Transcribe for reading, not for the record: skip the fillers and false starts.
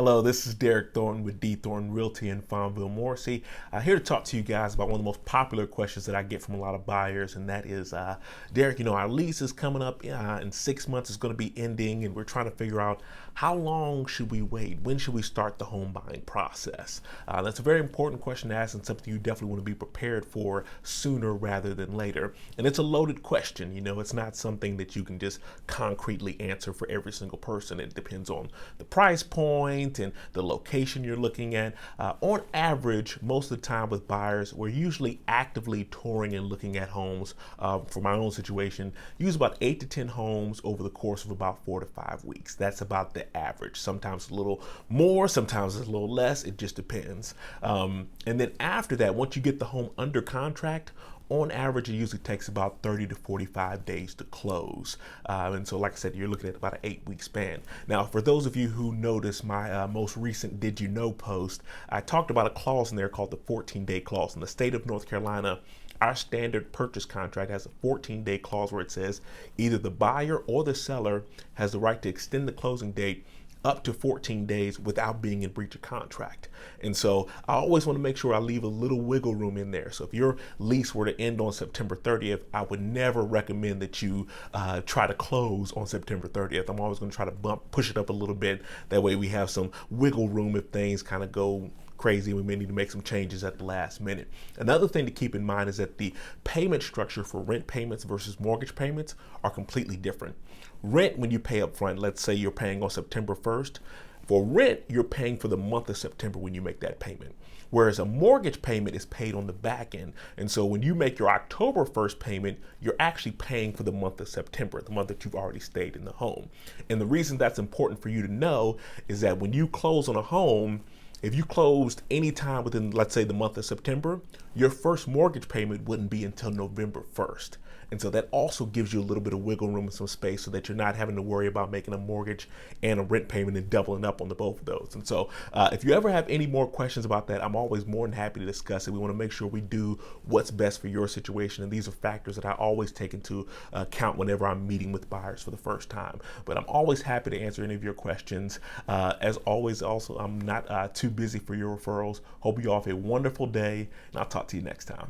Hello, this is Derrick Thornton with Thornton Realty in Farmville, Morrissey. Here to talk to you guys about one of the most popular questions that I get from a lot of buyers, and that is, Derrick, our lease is coming up in 6 months. It's going to be ending, and we're trying to figure out how long should we wait? When should we start the home buying process? That's a very important question to ask, and something you definitely want to be prepared for sooner rather than later. And it's a loaded question. It's not something that you can just concretely answer for every single person. It depends on the price point and the location you're looking at. On average, most of the time with buyers, we're usually actively touring and looking at homes. For my own situation, use about 8 to 10 homes over the course of about 4 to 5 weeks. That's about the average. Sometimes a little more, sometimes it's a little less. It just depends. And then after that, once you get the home under contract, on average, it usually takes about 30 to 45 days to close. And so, like I said, you're looking at about an 8-week span. Now, for those of you who noticed my most recent Did You Know post, I talked about a clause in there called the 14-day clause. In the state of North Carolina, our standard purchase contract has a 14-day clause where it says either the buyer or the seller has the right to extend the closing date up to 14 days without being in breach of contract. And so I always want to make sure I leave a little wiggle room in there. So if your lease were to end on September 30th, I would never recommend that you try to close on September 30th. I'm always going to try to push it up a little bit. That way we have some wiggle room if things kind of go crazy. We may need to make some changes at the last minute. Another thing to keep in mind is that the payment structure for rent payments versus mortgage payments are completely different. Rent, when you pay up front, let's say you're paying on September 1st, for rent, you're paying for the month of September when you make that payment. Whereas a mortgage payment is paid on the back end. And so when you make your October 1st payment, you're actually paying for the month of September, the month that you've already stayed in the home. And the reason that's important for you to know is that when you close on a home, if you closed any time within, let's say, the month of September, your first mortgage payment wouldn't be until November 1st. And so that also gives you a little bit of wiggle room and some space so that you're not having to worry about making a mortgage and a rent payment and doubling up on the both of those. And so if you ever have any more questions about that, I'm always more than happy to discuss it. We want to make sure we do what's best for your situation. And these are factors that I always take into account whenever I'm meeting with buyers for the first time. But I'm always happy to answer any of your questions. As always, also, I'm not too busy for your referrals. Hope you all have a wonderful day, and I'll talk to you next time.